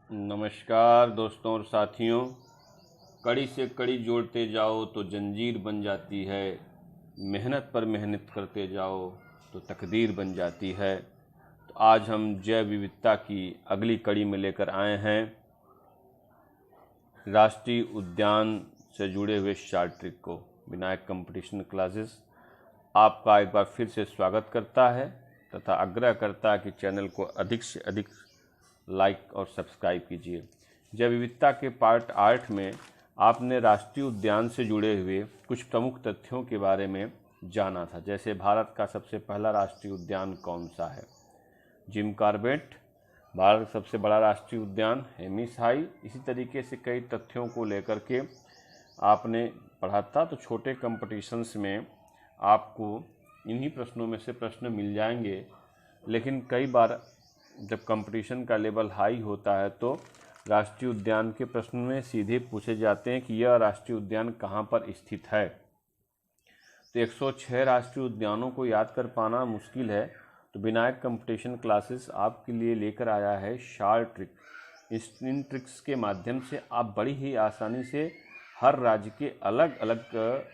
नमस्कार दोस्तों और साथियों। कड़ी से कड़ी जोड़ते जाओ तो जंजीर बन जाती है, मेहनत पर मेहनत करते जाओ तो तकदीर बन जाती है। तो आज हम जैव विविधता की अगली कड़ी में लेकर आए हैं राष्ट्रीय उद्यान से जुड़े हुए शार्ट ट्रिक को। विनायक कंपटीशन क्लासेस आपका एक बार फिर से स्वागत करता है तथा आग्रह करता है कि चैनल को अधिक से अधिक लाइक और सब्सक्राइब कीजिए। जैव विविधता के पार्ट 8 में आपने राष्ट्रीय उद्यान से जुड़े हुए कुछ प्रमुख तथ्यों के बारे में जाना था, जैसे भारत का सबसे पहला राष्ट्रीय उद्यान कौन सा है, जिम कॉर्बेट। भारत का सबसे बड़ा राष्ट्रीय उद्यान हेमिस हाई। इसी तरीके से कई तथ्यों को लेकर के आपने पढ़ा था। तो छोटे कंपटीशंस में आपको इन्हीं प्रश्नों में से प्रश्न मिल जाएंगे, लेकिन कई बार जब कंपटीशन का लेवल हाई होता है तो राष्ट्रीय उद्यान के प्रश्न में सीधे पूछे जाते हैं कि यह राष्ट्रीय उद्यान कहाँ पर स्थित है। तो 106 राष्ट्रीय उद्यानों को याद कर पाना मुश्किल है, तो विनायक कंपटीशन क्लासेस आपके लिए लेकर आया है शार्ट ट्रिक। इन ट्रिक्स के माध्यम से आप बड़ी ही आसानी से हर राज्य के अलग अलग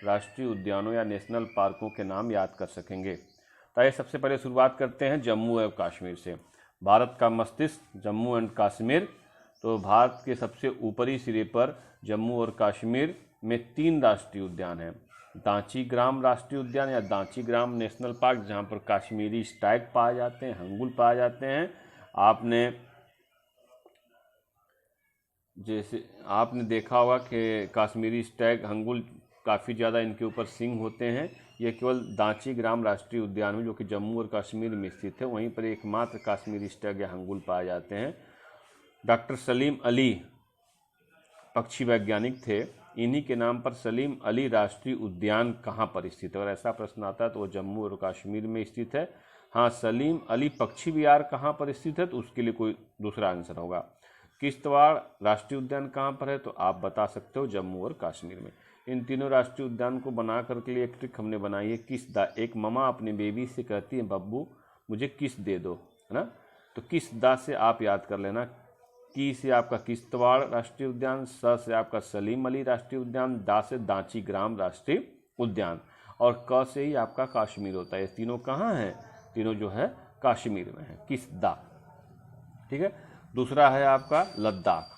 राष्ट्रीय उद्यानों या नेशनल पार्कों के नाम याद कर सकेंगे। तो आइए सबसे पहले शुरुआत करते हैं जम्मू एवं कश्मीर से। भारत का मस्तिष्क जम्मू एंड कश्मीर। तो भारत के सबसे ऊपरी सिरे पर जम्मू और कश्मीर में 3 राष्ट्रीय उद्यान हैं। दांचीग्राम राष्ट्रीय उद्यान या दांचीग्राम नेशनल पार्क, जहां पर कश्मीरी स्टैग पाए जाते हैं, हंगुल पाए जाते हैं। आपने देखा होगा कि कश्मीरी स्टैग, हंगुल, काफ़ी ज़्यादा इनके ऊपर सींग होते हैं। ये केवल दांचीग्राम राष्ट्रीय उद्यान में, जो कि जम्मू और कश्मीर में स्थित है, वहीं पर एकमात्र कश्मीरी स्टैग या हंगुल पाए जाते हैं। डॉक्टर सलीम अली पक्षी वैज्ञानिक थे। इन्हीं के नाम पर सलीम अली राष्ट्रीय उद्यान कहाँ पर स्थित है? अगर ऐसा प्रश्न आता है तो वो जम्मू और कश्मीर में स्थित है। हाँ, सलीम अली पक्षी विहार कहाँ पर स्थित है, तो उसके लिए कोई दूसरा आंसर होगा। किश्तवाड़ राष्ट्रीय उद्यान कहाँ पर है, तो आप बता सकते हो जम्मू और कश्मीर में। इन तीनों राष्ट्रीय उद्यान को बना करके लिए एक ट्रिक हमने बनाई है, किस दा। एक ममा अपने बेबी से कहती है, बब्बू मुझे किस दे दो, है ना। तो किस दा से आप याद कर लेना। की से आपका किश्तवाड़ राष्ट्रीय उद्यान, स से आपका सलीम अली राष्ट्रीय उद्यान, दा से दांचीग्राम राष्ट्रीय उद्यान, और क से ही आपका कश्मीर होता है। ये तीनों कहाँ हैं? तीनों जो है कश्मीर में है, किस दा। ठीक है। दूसरा है आपका लद्दाख,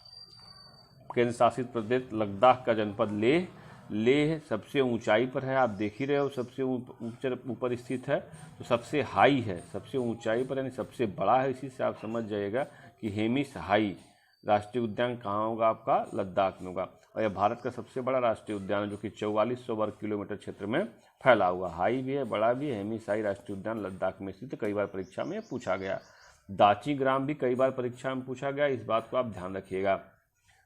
केंद्र शासित प्रदेश लद्दाख का जनपद लेह। लेह सबसे ऊंचाई पर है, आप देख ही रहे हो, सबसे ऊपर स्थित है। तो सबसे हाई है, सबसे ऊंचाई पर, यानी सबसे बड़ा है। इसी से आप समझ जाइएगा कि हेमिस हाई राष्ट्रीय उद्यान कहाँ होगा, आपका लद्दाख में होगा। और यह भारत का सबसे बड़ा राष्ट्रीय उद्यान है, जो कि 4400 वर्ग किलोमीटर क्षेत्र में फैला हुआ। हाई भी है, बड़ा भी है। हेमिस हाई राष्ट्रीय उद्यान लद्दाख में स्थित। कई बार परीक्षा में पूछा गया। दांचीग्राम भी कई बार परीक्षा में पूछा गया, इस बात को आप ध्यान रखिएगा।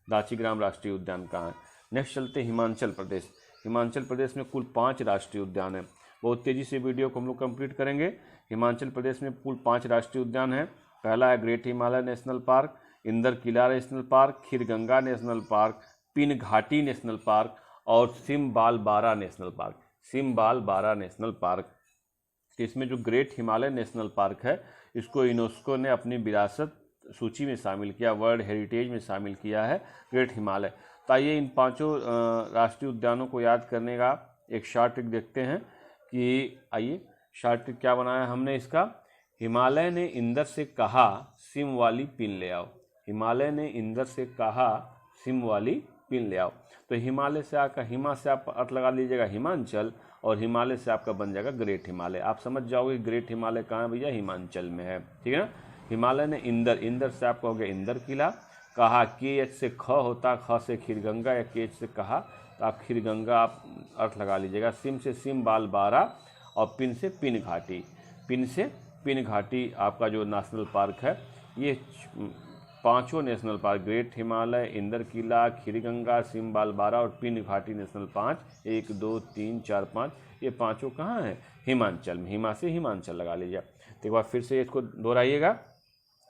दांचीग्राम राष्ट्रीय उद्यान कहाँ है। नेक्स्ट चलते हिमाचल प्रदेश। हिमाचल प्रदेश में कुल 5 राष्ट्रीय उद्यान हैं। बहुत तेज़ी से वीडियो को हम लोग कंप्लीट करेंगे। हिमाचल प्रदेश में कुल 5 राष्ट्रीय उद्यान हैं। पहला है great Himalaya national park, Inder Kila national park, Kheerganga national park, Pin घाटी नेशनल पार्क और सिमबाल बारा नेशनल पार्क। सिमबाल बारा नेशनल पार्क। इसमें जो ग्रेट हिमालय नेशनल पार्क है, इसको यूनेस्को ने अपनी विरासत सूची में शामिल किया, वर्ल्ड हेरिटेज में शामिल किया है ग्रेट हिमालय। तो आइए इन 5 राष्ट्रीय उद्यानों को याद करने का एक शार्ट ट्रिक देखते हैं कि आइए शार्ट ट्रिक क्या बनाया हमने इसका। हिमालय ने इंदर से कहा सिम वाली पिन ले आओ। हिमालय ने इंदर से कहा सिम वाली पिन ले आओ। तो हिमालय से आपका, हिमा से आप अर्थ लगा लीजिएगा हिमांचल, और हिमालय से आपका बन जाएगा ग्रेट हिमालय। आप समझ जाओगे ग्रेट हिमालय कहाँ भैया, हिमाचल में है। ठीक है ना। हिमालय ने इंदर, इंदर से आपका हो गया इंदर किला। कहा, के एच से ख होता, ख से खीरगंगा या के एच से कहा, तो आप खीरगंगा आप अर्थ लगा लीजिएगा। सिम से सिम बाल बारा और पिन से पिन घाटी। पिन से पिन घाटी आपका जो नेशनल पार्क है, ये 5 national park, great Himalaya, Inder Kila, Kheerganga, Simbal Bara और पिन घाटी नेशनल 5, 1 2 3 4 5, ये 5 कहाँ हैं? हिमाचल में। हिमा से हिमाचल लगा लीजिए। तो एक बार फिर से इसको दोहराइएगा,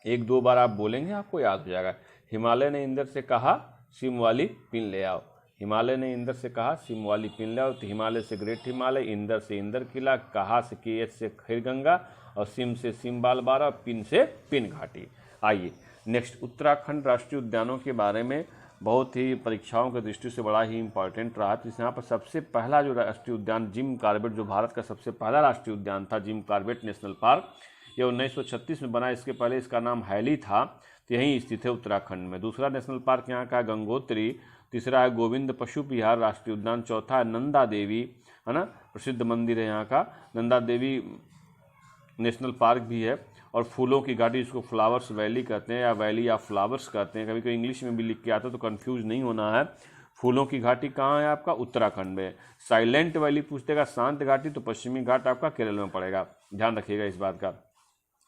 1-2 बार आप बोलेंगे, आपको याद हो जाएगा। हिमालय ने इंदर से कहा सिम वाली पिन ले आओ। हिमालय ने इंदर से कहा सिम वाली पिन ले आओ। तो हिमालय से ग्रेट हिमालय, इंदर से इंदर किला, कहा से के एच से खीरगंगा और सिम से सिमबाल बारा, पिन से पिन घाटी। आइए नेक्स्ट, उत्तराखंड राष्ट्रीय उद्यानों के बारे में बहुत ही परीक्षाओं की दृष्टि से बड़ा ही इंपॉर्टेंट रहा। तो यहाँ पर सबसे पहला जो राष्ट्रीय उद्यान जिम कॉर्बेट, जो भारत का सबसे पहला राष्ट्रीय उद्यान था जिम कॉर्बेट नेशनल पार्क, यह 1936 में बना। इसके पहले इसका नाम हैली था। तो यहीं स्थित है उत्तराखंड में। दूसरा नेशनल पार्क यहाँ का है गंगोत्री। तीसरा है गोविंद पशु विहार राष्ट्रीय उद्यान। चौथा है नंदा देवी, है ना, प्रसिद्ध मंदिर है यहाँ का। नंदा देवी नेशनल पार्क भी है। और फूलों की घाटी, इसको फ्लावर्स वैली कहते हैं या वैली ऑफ फ्लावर्स कहते हैं। कभी कभी इंग्लिश में भी लिख के आता है तो कंफ्यूज नहीं होना है। फूलों की घाटी कहाँ है आपका? उत्तराखंड में। साइलेंट वैली पूछतेगा, शांत घाटी, तो पश्चिमी घाट आपका केरल में पड़ेगा, ध्यान रखिएगा इस बात का।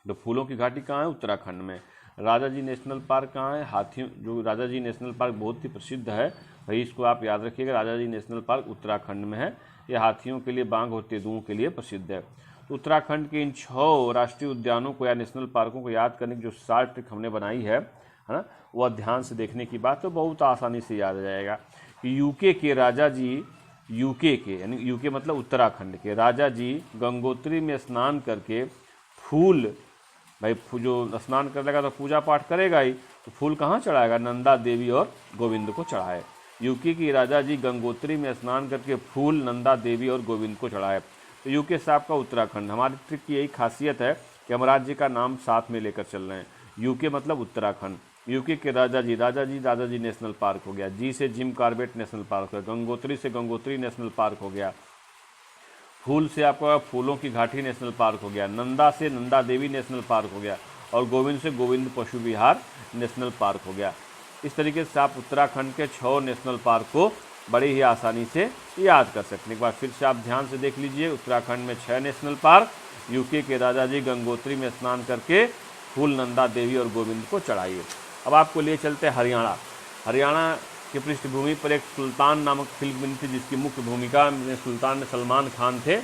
तो फूलों की घाटी कहाँ है? उत्तराखंड में। राजाजी नेशनल पार्क कहाँ है? हाथियों, जो राजाजी नेशनल पार्क बहुत ही प्रसिद्ध है भाई, इसको आप याद रखिएगा। राजाजी नेशनल पार्क उत्तराखंड में है। ये हाथियों के लिए, बाघ और तेंदुओं के लिए प्रसिद्ध है। तो उत्तराखंड के इन 6 राष्ट्रीय उद्यानों को या नेशनल पार्कों को याद करने की जो शार्ट ट्रिक हमने बनाई है ना, वह ध्यान से देखने की बात तो बहुत आसानी से याद आ जाएगा। यूके के राजा जी, यूके के यानी यूके मतलब उत्तराखंड के राजा जी गंगोत्री में स्नान करके फूल, भाई जो स्नान कर लेगा तो पूजा पाठ करेगा ही, तो फूल कहाँ चढ़ाएगा? नंदा देवी और गोविंद को चढ़ाए। यूके की राजा जी गंगोत्री में स्नान करके फूल नंदा देवी और गोविंद को चढ़ाए। तो यूके से आपका उत्तराखंड। हमारी ट्रिक की यही खासियत है कि हम राज्य का नाम साथ में लेकर चल रहे हैं। यूके मतलब उत्तराखंड। यूके के राजा जी नेशनल पार्क हो गया। जी से जिम कॉर्बेट नेशनल पार्क हो गया। गंगोत्री से गंगोत्री नेशनल पार्क हो गया। फूल से आपका फूलों की घाटी नेशनल पार्क हो गया। नंदा से नंदा देवी नेशनल पार्क हो गया। और गोविंद से गोविंद पशु विहार नेशनल पार्क हो गया। इस तरीके से आप उत्तराखंड के 6 नेशनल पार्क को बड़ी ही आसानी से याद कर सकते हैं। एक बार फिर से आप ध्यान से देख लीजिए। उत्तराखंड में 6 नेशनल पार्क। यूके के राजा जी गंगोत्री में स्नान करके फूल नंदा देवी और गोविंद को चढ़ाइए। अब आपको ले चलते हैं हरियाणा। हरियाणा की पृष्ठभूमि पर एक सुल्तान नामक फिल्म बनी थी, जिसकी मुख्य भूमिका में सुल्तान में सलमान खान थे।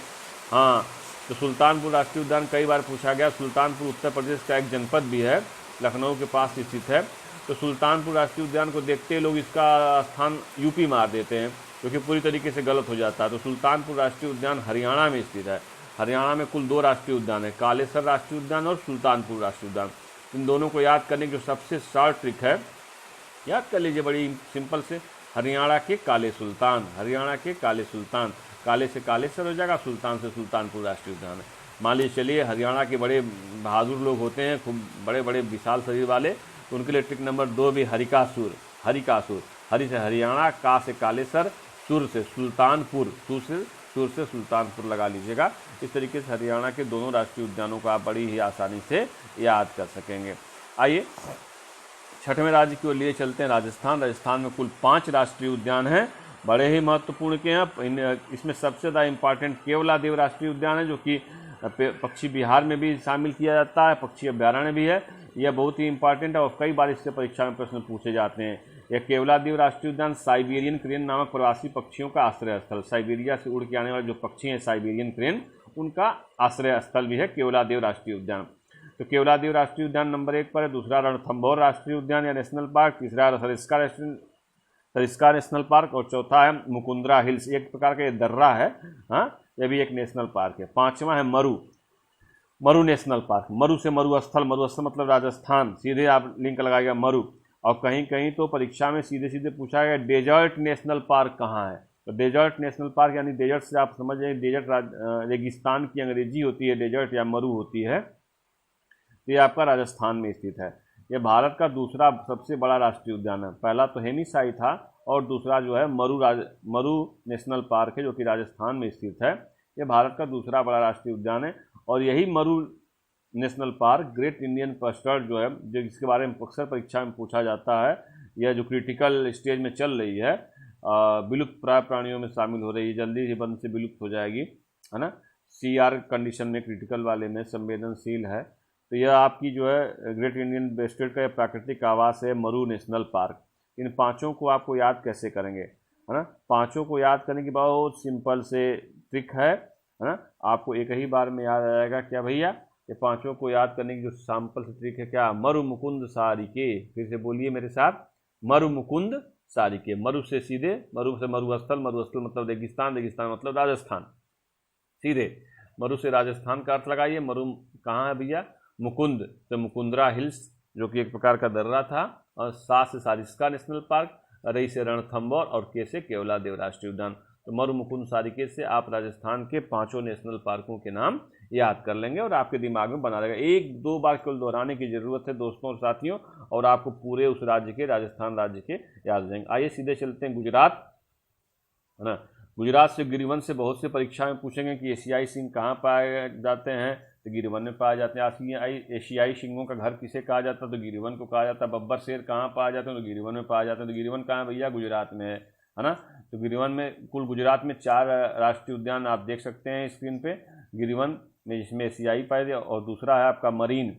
हाँ, तो सुल्तानपुर राष्ट्रीय उद्यान कई बार पूछा गया। सुल्तानपुर उत्तर प्रदेश का एक जनपद भी है, लखनऊ के पास स्थित है। तो सुल्तानपुर राष्ट्रीय उद्यान को देखते ही लोग इसका स्थान यूपी मार देते हैं, जो कि पूरी तरीके से गलत हो जाता है। तो सुल्तानपुर राष्ट्रीय उद्यान हरियाणा में स्थित है। हरियाणा में कुल 2 राष्ट्रीय उद्यान है, कालेसर राष्ट्रीय उद्यान और सुल्तानपुर राष्ट्रीय उद्यान। इन दोनों को याद करने की जो सबसे शॉर्ट ट्रिक है, याद कर लीजिए बड़ी सिंपल से, हरियाणा के काले सुल्तान। हरियाणा के काले सुल्तान, काले से कालेसर हो जाएगा, सुल्तान से सुल्तानपुर राष्ट्रीय उद्यान है। मान लीजिए चलिए हरियाणा के बड़े बहादुर लोग होते हैं, खूब बड़े बड़े विशाल शरीर वाले, तो उनके लिए ट्रिक नंबर 2 भी हरिकासुर। हरिकासुर, हरि से हरियाणा, का से कालेसर, सुर से सुल्तानपुर, सुर से सुल्तानपुर लगा लीजिएगा। इस तरीके से हरियाणा के दोनों राष्ट्रीय उद्यानों को आप बड़ी ही आसानी से याद कर सकेंगे। आइए 6वें राज्य की ओर लिए चलते हैं, राजस्थान। राजस्थान में कुल 5 राष्ट्रीय उद्यान हैं, बड़े ही महत्वपूर्ण के हैं। इसमें सबसे ज़्यादा इम्पॉर्टेंट केवलादेव राष्ट्रीय उद्यान है, जो कि पक्षी विहार में भी शामिल किया जाता है, पक्षी अभ्यारण्य भी है। यह बहुत ही इंपॉर्टेंट है और कई बार इससे परीक्षा में प्रश्न पूछे जाते हैं। यह केवलादेव राष्ट्रीय उद्यान साइबेरियन क्रेन नामक प्रवासी पक्षियों का आश्रय स्थल, साइबेरिया से उड़ के आने वाले जो पक्षी हैं साइबेरियन क्रेन, उनका आश्रय स्थल भी है केवलादेव राष्ट्रीय उद्यान। तो केवलादेव राष्ट्रीय उद्यान नंबर 1 पर है। दूसरा रणथंभौर राष्ट्रीय उद्यान या नेशनल पार्क। तीसरा सरिस्का नेशनल पार्क। और चौथा है मुकुंदरा हिल्स, एक प्रकार का ये दर्रा है, हाँ, यह भी एक नेशनल पार्क है। 5वां है मरु नेशनल पार्क। मरु से मरुस्थल मतलब राजस्थान, सीधे आप लिंक लगाएगा मरु। और कहीं कहीं तो परीक्षा में सीधे सीधे पूछा गया डेजर्ट नेशनल पार्क कहाँ है। तो डेजर्ट नेशनल पार्क यानी डेजर्ट से आप समझ जाइए, डेजर्ट रेगिस्तान की अंग्रेजी होती है डेजर्ट या मरु होती है। तो ये आपका राजस्थान में स्थित है। ये भारत का दूसरा सबसे बड़ा राष्ट्रीय उद्यान है। पहला तो हेमीसाई था और दूसरा जो है मरु नेशनल पार्क है, जो कि राजस्थान में स्थित है। ये भारत का दूसरा बड़ा राष्ट्रीय उद्यान है। और यही मरु national park great Indian bustard जो है, जो इसके बारे में अक्सर परीक्षा में पूछा जाता है, यह जो क्रिटिकल स्टेज में चल रही है, विलुप्त प्राय प्राणियों में शामिल हो रही है, जल्दी ही बंद से विलुप्त हो जाएगी, है ना। CR कंडीशन में, क्रिटिकल वाले में संवेदनशील है। तो यह आपकी जो है ग्रेट इंडियन बस्टर्ड का प्राकृतिक आवास है मरु नेशनल पार्क। इन 5 को आपको याद कैसे करेंगे, है ना। 5 को याद करने की बहुत सिंपल से ट्रिक है ना। आपको एक ही बार में याद आ जाएगा। क्या भैया? ये 5 को याद करने की जो सिंपल से ट्रिक है क्या? मरु मुकुंद सारिके। फिर से बोलिए मेरे साथ, मरु मुकुंद सारिके। मरु से सीधे, मरु से मरुस्थल, मरुस्थल मतलब रेगिस्तान, रेगिस्तान मतलब राजस्थान, सीधे मरु से राजस्थान का अर्थ लगाइए। मरु कहाँ है भैया? मुकुंद, तो मुकुंदरा हिल्स जो कि एक प्रकार का दर्रा था, और सा से सारिस्का नेशनल पार्क, रई से रणथंभौर और के से केवलादेव राष्ट्रीय उद्यान। तो मरुमुकुंद सारिकेत से आप राजस्थान के 5 नेशनल पार्कों के नाम याद कर लेंगे और आपके दिमाग में बना रहेगा। 1-2 बार केवल दोहराने की जरूरत है दोस्तों और साथियों, और आपको पूरे उस राज्य के, राजस्थान राज्य के याद हो जाएंगे। आइए सीधे चलते हैं गुजरात, है ना। गुजरात से गिरिवन से बहुत से परीक्षा में पूछेंगे कि एशियाई सिंह कहाँ पाए जाते हैं, तो गिरिवन में पाए जाते हैं। एशियाई सिंहों का घर किसे कहा जाता है, तो गिरिवन को कहा जाता है। बब्बर शेर कहाँ पाए जाते हैं, तो गिरिवन में पाए जाते हैं। तो गिरिवन कहाँ है भैया, गुजरात में है ना। तो गिरिवन में कुल गुजरात में 4 राष्ट्रीय उद्यान आप देख सकते हैं स्क्रीन पे। गिरिवन में जिसमें एशियाई पाए जाते, और दूसरा है आपका मरीन।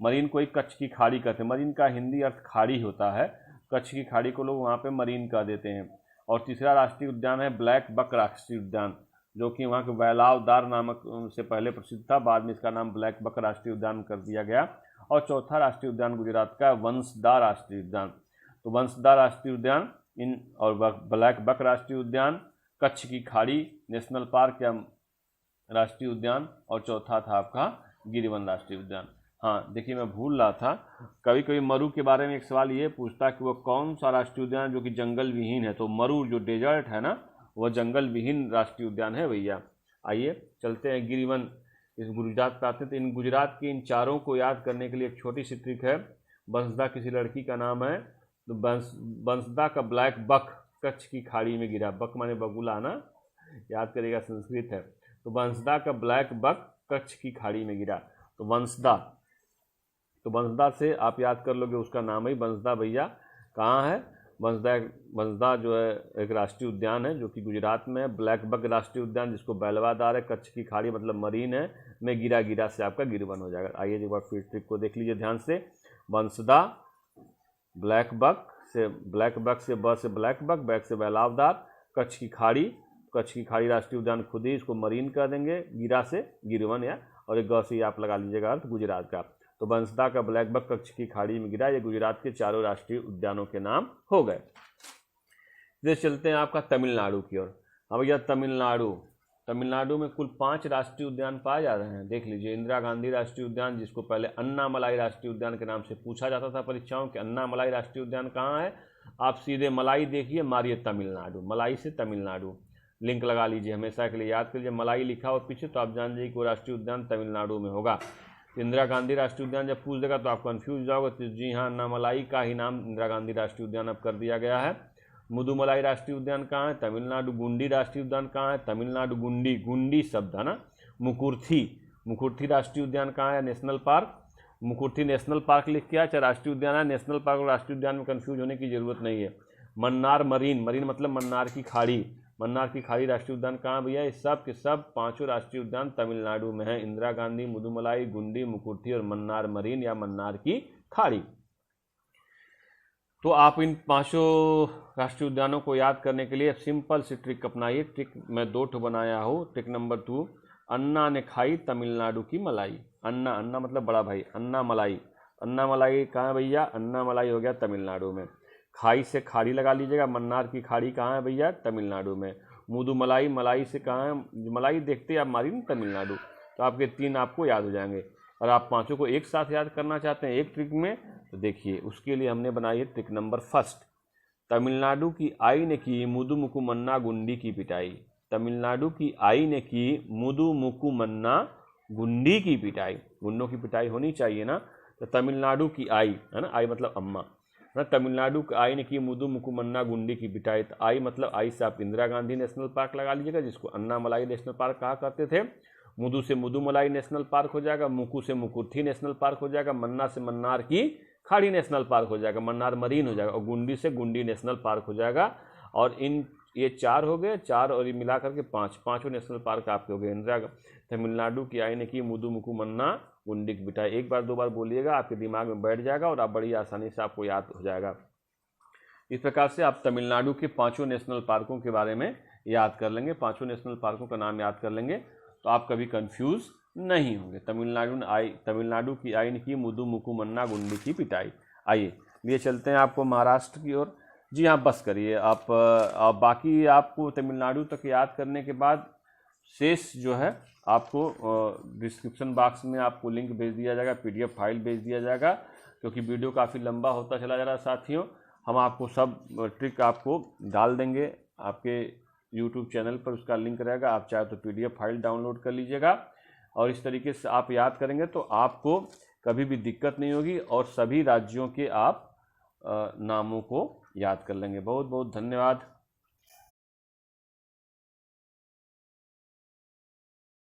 मरीन को एक कच्छ की खाड़ी कहते हैं। मरीन का हिंदी अर्थ खाड़ी होता है, कच्छ की खाड़ी को लोग वहाँ पे मरीन कह देते हैं। और तीसरा राष्ट्रीय उद्यान है ब्लैक बक राष्ट्रीय उद्यान, जो कि वहाँ के वैलावदार नामक से पहले प्रसिद्ध था, बाद में इसका नाम ब्लैक बक राष्ट्रीय उद्यान कर दिया गया। और चौथा राष्ट्रीय उद्यान गुजरात का वंसदा राष्ट्रीय उद्यान। तो वंसदा राष्ट्रीय उद्यान इन और ब्लैक बक राष्ट्रीय उद्यान, कच्छ की खाड़ी नेशनल पार्क या राष्ट्रीय उद्यान, और चौथा था आपका गिरिवन राष्ट्रीय उद्यान। हाँ देखिए, मैं भूल रहा था, कभी कभी मरु के बारे में एक सवाल ये पूछता है कि वो कौन सा राष्ट्रीय उद्यान जो कि जंगल विहीन है। तो मरु जो डेजर्ट है ना, वह जंगल विहीन राष्ट्रीय उद्यान है भैया। आइए चलते हैं गिरिवन, इस गुजरात पे आते हैं। तो इन गुजरात के इन चारों को याद करने के लिए एक छोटी सी ट्रिक है। बंसदा किसी लड़की का नाम है, तो बंसदा का ब्लैक बक कच्छ की खाड़ी में गिरा। बक माने बगुला ना, याद करेगा, संस्कृत है। तो बंसदा का ब्लैक बक कच्छ की खाड़ी में गिरा। तो वंसदा, तो बंसदा से आप याद कर लोगे, उसका नाम ही बंसदा भैया कहाँ है। बंसदा जो है एक राष्ट्रीय उद्यान है जो कि गुजरात में है। ब्लैक बक राष्ट्रीय उद्यान जिसको बैलवादार है, कच्छ की खाड़ी मतलब मरीन है, में गिरा से आपका गिरिवन हो जाएगा। आइए एक बार फिर ट्रिक को देख लीजिए ध्यान से। बंसदा, ब्लैक बक से ब से ब्लैक बक, बैक से बैलावदार, कच्छ की खाड़ी राष्ट्रीय उद्यान खुद ही इसको मरीन कर देंगे, गिरा से गिरिवन, या और एक ग से आप लगा लीजिएगा अर्थ गुजरात का। तो बंसदा का ब्लैक बक कच्छ की खाड़ी में गिरा, ये गुजरात के 4 राष्ट्रीय उद्यानों के नाम हो गए। इधर चलते हैं आपका तमिलनाडु की ओर। हाँ भैया, तमिलनाडु में कुल 5 राष्ट्रीय उद्यान पाए जा रहे हैं। देख लीजिए, इंदिरा गांधी राष्ट्रीय उद्यान, जिसको पहले अन्नामलाई राष्ट्रीय उद्यान के नाम से पूछा जाता था परीक्षाओं के। अन्नामलाई राष्ट्रीय उद्यान कहाँ है, आप सीधे मलाई देखिए, मारिए तमिलनाडु, मलाई से तमिलनाडु लिंक लगा लीजिए, हमेशा के लिए याद कर लीजिए। मलाई लिखा हो पीछे तो आप जान जाइए कि वो राष्ट्रीय उद्यान तमिलनाडु में होगा। इंदिरा गांधी राष्ट्रीय उद्यान जब पूछ देगा तो आप कंफ्यूज हो जाओगे, तो जी हाँ, अन्नामलाई का ही नाम इंदिरा गांधी राष्ट्रीय उद्यान अब कर दिया गया है। मुदुमलाई राष्ट्रीय उद्यान कहाँ है, तमिलनाडु। गुंडी राष्ट्रीय उद्यान कहाँ है, तमिलनाडु। गुंडी शब्द है ना। मुकुर्थी राष्ट्रीय उद्यान कहाँ है, national park. Mukurthi national park लिख के, चाहे राष्ट्रीय उद्यान है, नेशनल पार्क और राष्ट्रीय उद्यान में कंफ्यूज होने की जरूरत नहीं है। मन्नार मरीन मतलब मन्नार की खाड़ी राष्ट्रीय उद्यान कहाँ भैया, ये सब के सब 5 राष्ट्रीय उद्यान तमिलनाडु में है। इंदिरा गांधी, मुदुमलाई, गुंडी, मुकुर्थी और मन्नार मरीन या मन्नार की खाड़ी। तो आप इन 5 राष्ट्रीय उद्यानों को याद करने के लिए सिंपल सी ट्रिक अपनाइए। ट्रिक मैं 2 ठो बनाया हूँ। ट्रिक नंबर 2, अन्ना ने खाई तमिलनाडु की मलाई। अन्ना मतलब बड़ा भाई, अन्ना मलाई कहाँ है भैया, अन्ना मलाई हो गया तमिलनाडु में। खाई से खाड़ी लगा लीजिएगा, मन्नार की खाड़ी कहाँ है भैया, तमिलनाडु में। मुदुमलाई, मलाई से कहाँ है, मलाई देखते आप मारी तमिलनाडु। तो आपके 3 आपको याद हो जाएंगे। और आप 5 को एक साथ याद करना चाहते हैं एक ट्रिक में, तो देखिए उसके लिए हमने बनाई है ट्रिक नंबर 1। तमिलनाडु की आई ने की मुदुमुकुमन्ना गुंडी की पिटाई। तमिलनाडु की आई ने की मुदुमुकुमन्ना गुंडी की पिटाई। गुंडों की पिटाई होनी चाहिए ना। तो तमिलनाडु की आई है ना, आई मतलब अम्मा ना। तमिलनाडु की आई ने की मुदुमुकुमन्ना गुंडी की पिटाई। तो आई मतलब आई से आप इंदिरा गांधी नेशनल पार्क लगा लीजिएगा, जिसको अन्नामलाई नेशनल पार्क कहा करते थे। मुदु से मुदुमलाई नेशनल पार्क हो जाएगा, मुकु से मुकुर्थी नेशनल पार्क हो जाएगा, मन्ना से मन्नार की खाड़ी नेशनल पार्क हो जाएगा, मन्नार मरीन हो जाएगा, और गुंडी से गुंडी नेशनल पार्क हो जाएगा। और ये 4 हो गए, 4 और ये मिला करके 5 नेशनल पार्क आपके हो गए। इंदिरा तमिलनाडु की आई ने की मुदुमुकुमन्ना गुंडी की पिटाई। 1 बार 2 बार बोलिएगा, आपके दिमाग में बैठ जाएगा और आप बड़ी आसानी से आपको याद हो जाएगा। इस प्रकार से आप तमिलनाडु के 5 नेशनल पार्कों के बारे में याद कर लेंगे, 5 नेशनल पार्कों का नाम याद कर लेंगे, तो आप कभी कंफ्यूज नहीं होंगे। तमिलनाडु की आई ने की मुदुमुकुमन्ना गुंडी की पिटाई। आइए लिए चलते हैं आपको महाराष्ट्र की ओर। जी हाँ, बस करिए आप बाकी आपको तमिलनाडु तक याद करने के बाद शेष जो है आपको डिस्क्रिप्शन बॉक्स में आपको लिंक भेज दिया जाएगा, PDF फाइल भेज दिया जाएगा। क्योंकि वीडियो काफ़ी लंबा होता चला जा रहा है साथियों, हम आपको सब ट्रिक आपको डाल देंगे आपके YouTube चैनल पर, उसका लिंक रहेगा। आप चाहे तो PDF फाइल डाउनलोड कर लीजिएगा और इस तरीके से आप याद करेंगे तो आपको कभी भी दिक्कत नहीं होगी और सभी राज्यों के आप नामों को याद कर लेंगे। बहुत बहुत धन्यवाद।